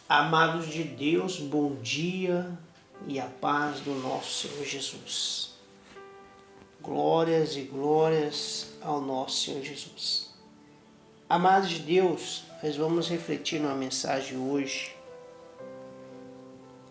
Amados de Deus, bom dia e a paz do nosso Senhor Jesus. Glórias e glórias ao nosso Senhor Jesus. Amados de Deus, nós vamos refletir numa mensagem hoje.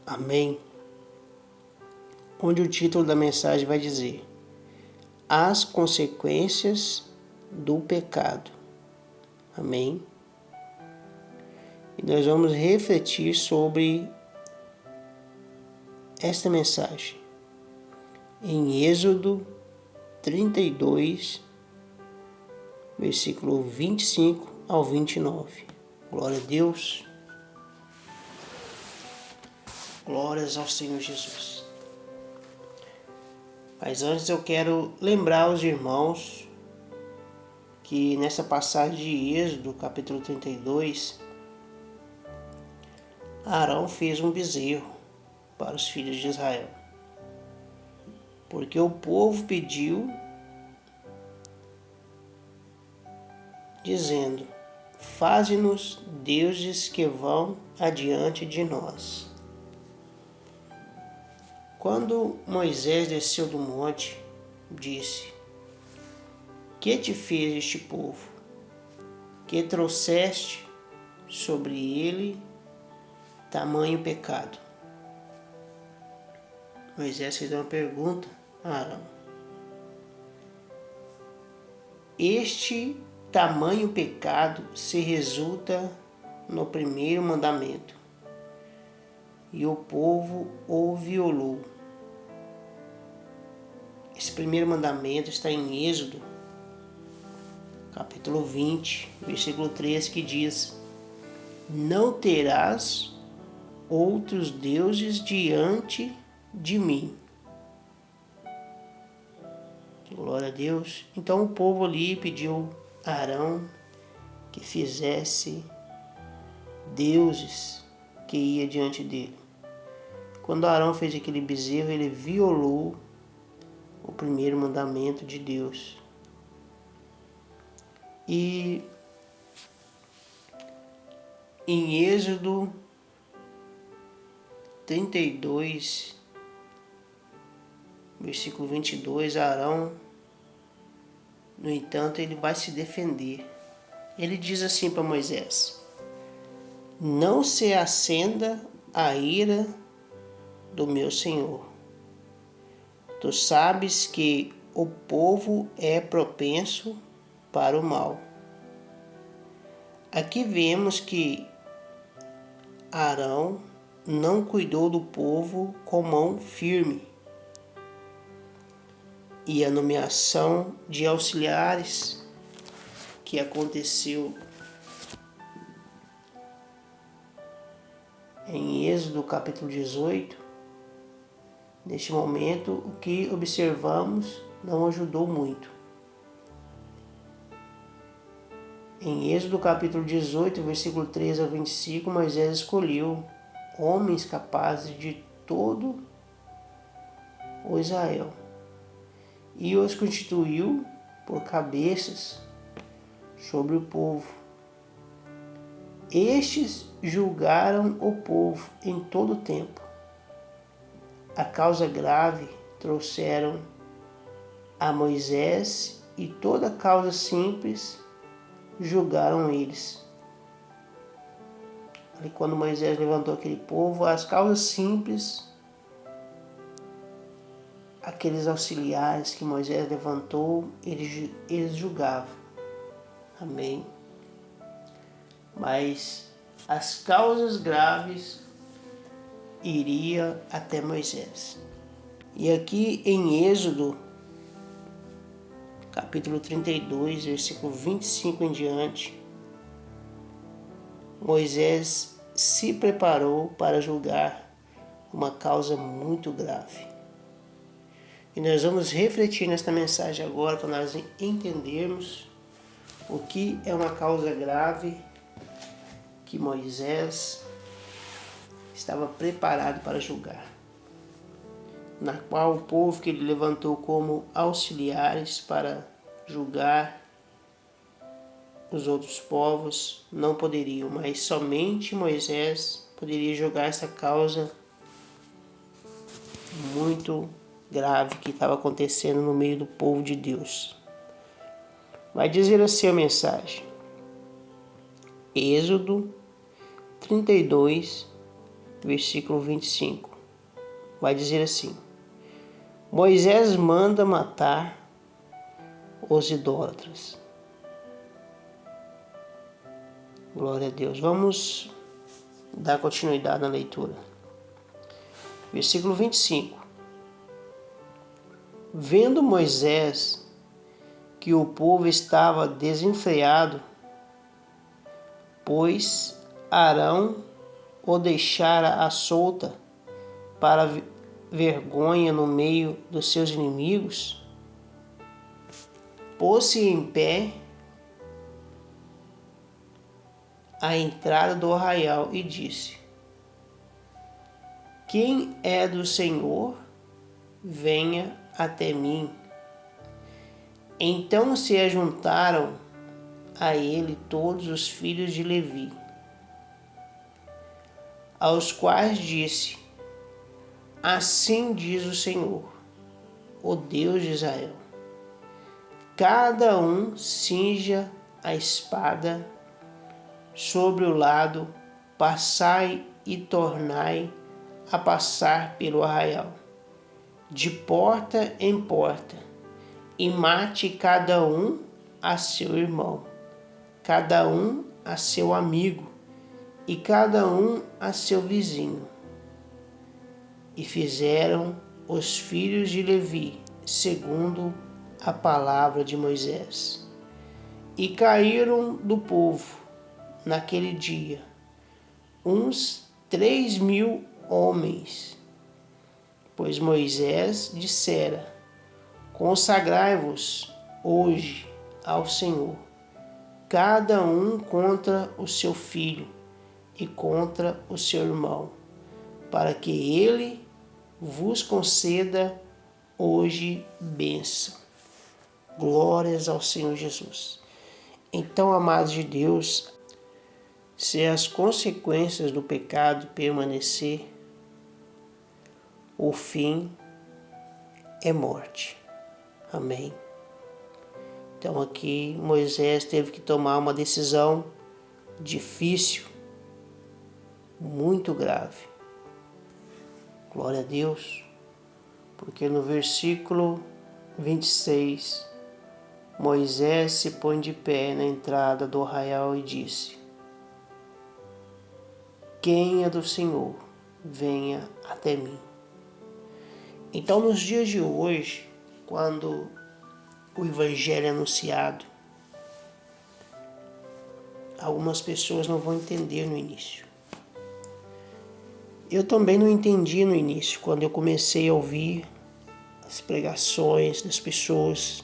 Amém. Onde o título da mensagem vai dizer: As consequências do pecado. Amém. E nós vamos refletir sobre esta mensagem em Êxodo 32, versículo 25 ao 29. Glória a Deus. Glórias ao Senhor Jesus. Mas antes eu quero lembrar os irmãos que nessa passagem de Êxodo, capítulo 32, Arão fez um bezerro para os filhos de Israel, porque o povo pediu, dizendo: faze-nos deuses que vão adiante de nós. Quando Moisés desceu do monte, disse: Que te fez este povo? Que trouxeste sobre ele tamanho pecado? Moisés fez uma pergunta a Arão. Este tamanho pecado se resulta no primeiro mandamento, e o povo o violou. Esse primeiro mandamento está em Êxodo, capítulo 20, versículo 3, que diz: Não terás outros deuses diante de mim. Glória a Deus. Então o povo ali pediu a Arão que fizesse deuses que ia diante dele. Quando Arão fez aquele bezerro, ele violou o primeiro mandamento de Deus. E em Êxodo 32, versículo 22, Arão, no entanto, ele vai se defender. Ele diz assim para Moisés: Não se acenda a ira do meu Senhor. Tu sabes que o povo é propenso para o mal. Aqui vemos que Arão não cuidou do povo com mão firme, e a nomeação de auxiliares que aconteceu em Êxodo capítulo 18, neste momento o que observamos não ajudou muito. Em Êxodo capítulo 18, versículo 13 ao 25, Moisés escolheu homens capazes de todo o Israel e os constituiu por cabeças sobre o povo. Estes julgaram o povo em todo o tempo. A causa grave trouxeram a Moisés, e toda causa simples julgaram eles. E quando Moisés levantou aquele povo, as causas simples, aqueles auxiliares que Moisés levantou, eles julgavam. Amém. Mas as causas graves iria até Moisés. E aqui em Êxodo, capítulo 32, versículo 25 em diante, Moisés se preparou para julgar uma causa muito grave. E nós vamos refletir nesta mensagem agora para nós entendermos o que é uma causa grave que Moisés estava preparado para julgar, na qual o povo que ele levantou como auxiliares para julgar os outros povos não poderiam, mas somente Moisés poderia jogar essa causa muito grave que estava acontecendo no meio do povo de Deus. Vai dizer assim a mensagem. Êxodo 32, versículo 25. Vai dizer assim: Moisés manda matar os idólatras. Glória a Deus. Vamos dar continuidade na leitura. Versículo 25. Vendo Moisés que o povo estava desenfreado, pois Arão o deixara à solta para vergonha no meio dos seus inimigos, pôs-se em pé à entrada do arraial e disse: Quem é do Senhor, venha até mim. Então se ajuntaram a ele todos os filhos de Levi, aos quais disse: Assim diz o Senhor, o Deus de Israel: cada um cinja a espada sobre o lado, passai e tornai a passar pelo arraial, de porta em porta, e mate cada um a seu irmão, cada um a seu amigo, e cada um a seu vizinho. E fizeram os filhos de Levi, segundo a palavra de Moisés. E caíram do povo, naquele dia, uns 3.000 homens, pois Moisés dissera: Consagrai-vos hoje ao Senhor, cada um contra o seu filho e contra o seu irmão, para que ele vos conceda hoje bênção. Glórias ao Senhor Jesus. Então, amados de Deus, se as consequências do pecado permanecer, o fim é morte. Amém. Então aqui Moisés teve que tomar uma decisão difícil, muito grave. Glória a Deus, porque no versículo 26, Moisés se põe de pé na entrada do arraial e disse: Quem é do Senhor, venha até mim. Então, nos dias de hoje, quando o Evangelho é anunciado, algumas pessoas não vão entender no início. Eu também não entendi no início, quando eu comecei a ouvir as pregações das pessoas.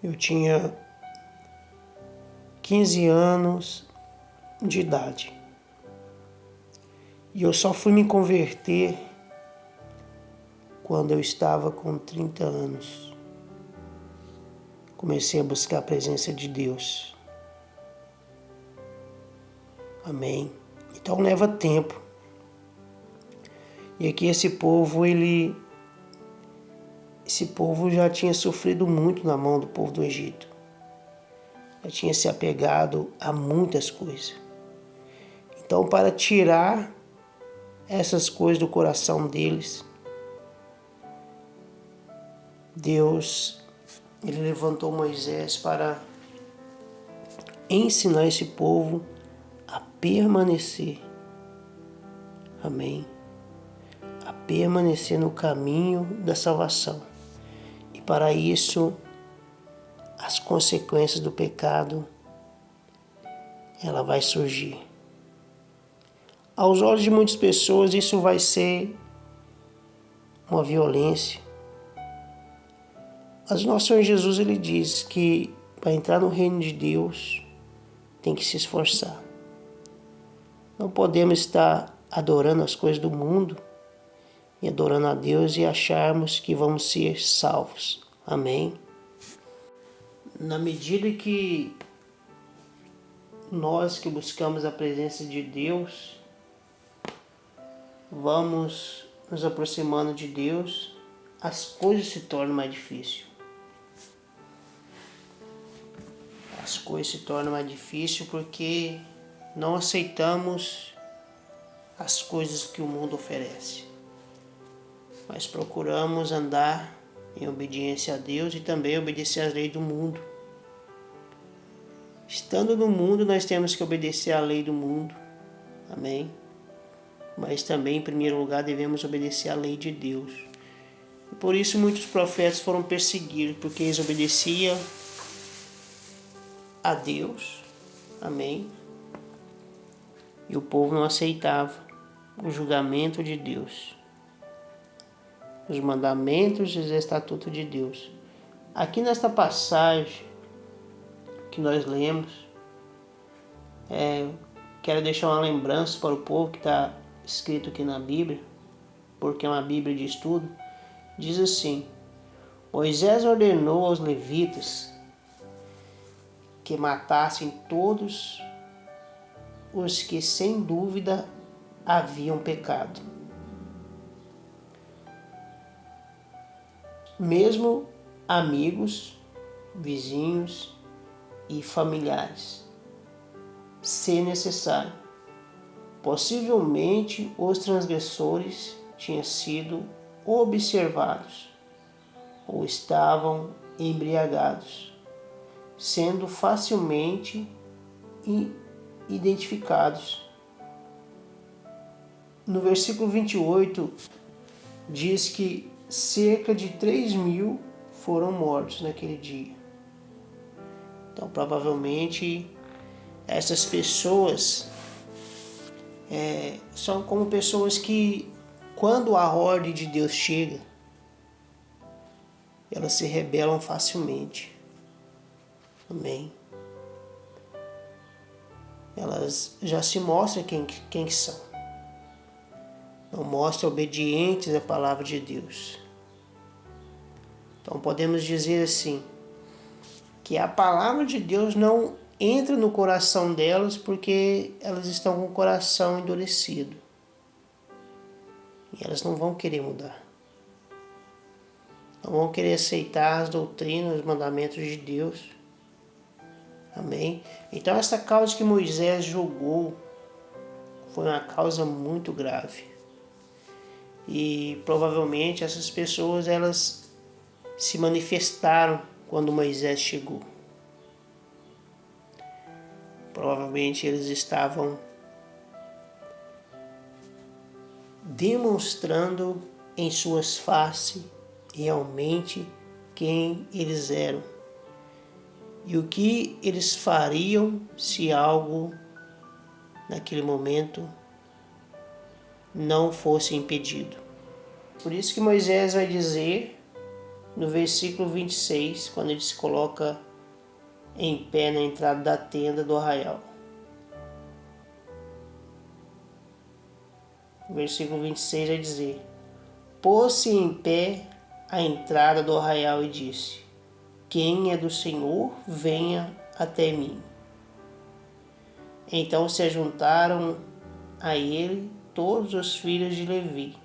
Eu tinha 15 anos de idade. E eu só fui me converter quando eu estava com 30 anos. Comecei a buscar a presença de Deus. Amém. Então leva tempo. E aqui esse povo já tinha sofrido muito na mão do povo do Egito. Já tinha se apegado a muitas coisas. Então, para tirar essas coisas do coração deles, Deus, ele levantou Moisés para ensinar esse povo a permanecer. Amém. A permanecer no caminho da salvação. E para isso, as consequências do pecado, ela vai surgir. Aos olhos de muitas pessoas, isso vai ser uma violência. Mas nosso Senhor Jesus, ele diz que para entrar no reino de Deus, tem que se esforçar. Não podemos estar adorando as coisas do mundo e adorando a Deus e acharmos que vamos ser salvos. Amém? Na medida que nós que buscamos a presença de Deus, vamos nos aproximando de Deus, as coisas se tornam mais difíceis. As coisas se tornam mais difíceis porque não aceitamos as coisas que o mundo oferece. Mas procuramos andar em obediência a Deus e também obedecer às leis do mundo. Estando no mundo, nós temos que obedecer à lei do mundo. Amém? Mas também, em primeiro lugar, devemos obedecer à lei de Deus. E por isso muitos profetas foram perseguidos, porque eles obedeciam a Deus. Amém? E o povo não aceitava o julgamento de Deus, os mandamentos e os estatutos de Deus. Aqui nesta passagem que nós lemos, quero deixar uma lembrança para o povo que está escrito aqui na Bíblia, porque é uma Bíblia de estudo. Diz assim: Moisés ordenou aos levitas que matassem todos os que sem dúvida haviam pecado, mesmo amigos, vizinhos e familiares, se necessário. Possivelmente os transgressores tinham sido observados ou estavam embriagados, sendo facilmente identificados. No versículo 28 diz que cerca de 3.000 foram mortos naquele dia. Então, provavelmente, essas pessoas são como pessoas que, quando a ordem de Deus chega, elas se rebelam facilmente. Amém? Elas já se mostram quem são. Não mostram obedientes à palavra de Deus. Então podemos dizer assim, que a palavra de Deus não entra no coração delas porque elas estão com o coração endurecido. E elas não vão querer mudar. Não vão querer aceitar as doutrinas, os mandamentos de Deus. Amém? Então essa causa que Moisés julgou foi uma causa muito grave. E provavelmente essas pessoas elas se manifestaram quando Moisés chegou. Provavelmente eles estavam demonstrando em suas faces realmente quem eles eram e o que eles fariam se algo naquele momento não fosse impedido. Por isso que Moisés vai dizer no versículo 26, quando ele se coloca em pé na entrada da tenda do arraial. O versículo 26 vai dizer: Pôs-se em pé à entrada do arraial e disse: Quem é do Senhor, venha até mim. Então se juntaram a ele todos os filhos de Levi.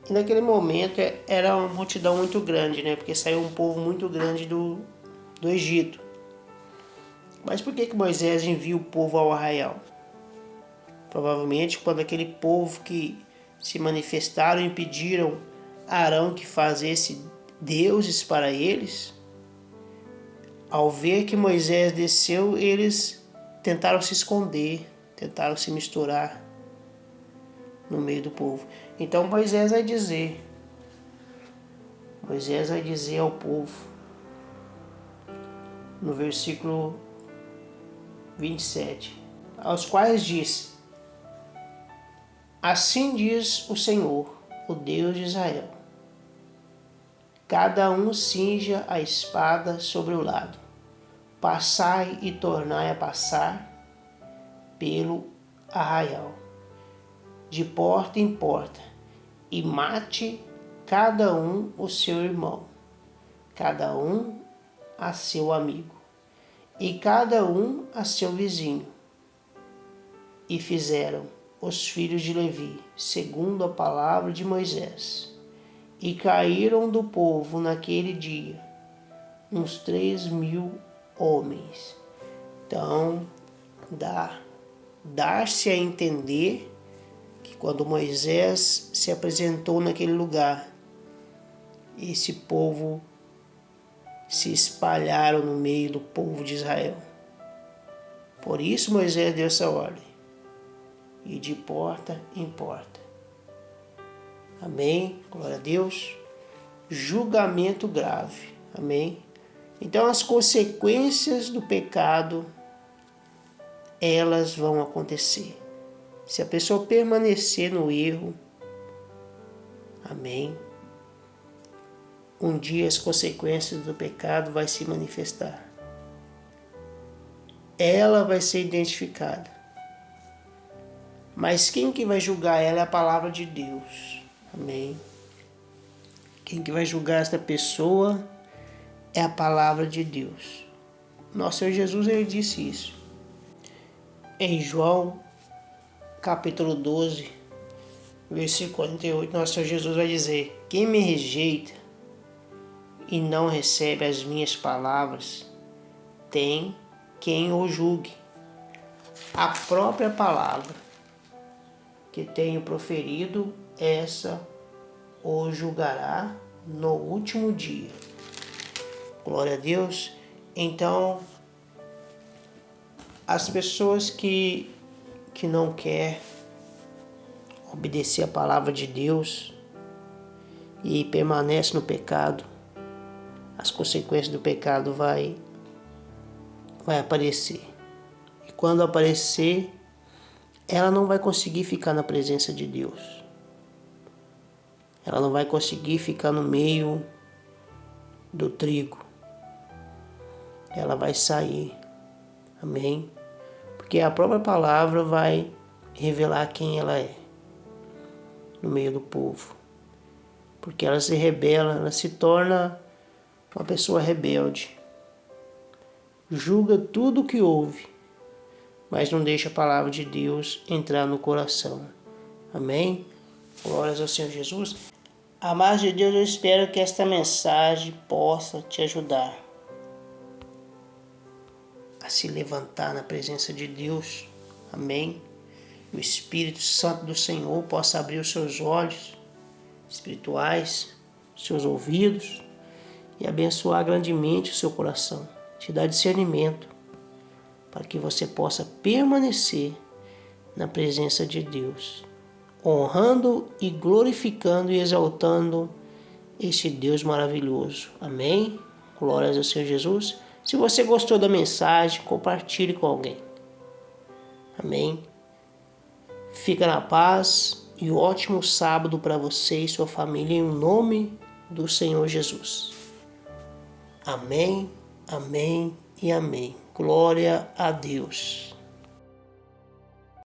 E naquele momento era uma multidão muito grande, né? Porque saiu um povo muito grande do Egito. Mas por que Moisés envia o povo ao arraial? Provavelmente quando aquele povo que se manifestaram e impediram Arão que fizesse deuses para eles, ao ver que Moisés desceu, eles tentaram se esconder, tentaram se misturar no meio do povo. Então Moisés vai dizer ao povo, no versículo 27, aos quais disse: Assim diz o Senhor, o Deus de Israel: Cada um cinja a espada sobre o lado, passai e tornai a passar pelo arraial, de porta em porta, e mate cada um o seu irmão, cada um a seu amigo. e cada um a seu vizinho. E fizeram os filhos de Levi, segundo a palavra de Moisés. E caíram do povo naquele dia uns 3.000 homens. Então, dar-se a entender que quando Moisés se apresentou naquele lugar, esse povo se espalharam no meio do povo de Israel. Por isso Moisés deu essa ordem, e de porta em porta. Amém? Glória a Deus. Julgamento grave. Amém? Então as consequências do pecado, elas vão acontecer. Se a pessoa permanecer no erro, amém? Um dia as consequências do pecado vai se manifestar. Ela vai ser identificada. Mas quem que vai julgar ela é a palavra de Deus. Amém? Quem que vai julgar esta pessoa é a palavra de Deus. Nosso Senhor Jesus, ele disse isso. Em João, capítulo 12, versículo 48, nosso Senhor Jesus vai dizer: quem me rejeita e não recebe as minhas palavras, tem quem o julgue. A própria palavra que tenho proferido, essa o julgará no último dia. Glória a Deus. Então, as pessoas que não querem obedecer a palavra de Deus e permanecem no pecado, as consequências do pecado vai aparecer. E quando aparecer, ela não vai conseguir ficar na presença de Deus. Ela não vai conseguir ficar no meio do trigo. Ela vai sair. Amém? Porque a própria palavra vai revelar quem ela é no meio do povo. Porque ela se rebela, ela se torna uma pessoa rebelde. Julga tudo o que ouve, mas não deixa a palavra de Deus entrar no coração. Amém? Glórias ao Senhor Jesus. Amados de Deus, eu espero que esta mensagem possa te ajudar a se levantar na presença de Deus. Amém? O Espírito Santo do Senhor possa abrir os seus olhos espirituais, seus ouvidos, e abençoar grandemente o seu coração. Te dar discernimento para que você possa permanecer na presença de Deus, honrando e glorificando e exaltando este Deus maravilhoso. Amém? Glórias ao Senhor Jesus. Se você gostou da mensagem, compartilhe com alguém. Amém? Fica na paz e um ótimo sábado para você e sua família, em nome do Senhor Jesus. Amém, amém e amém. Glória a Deus.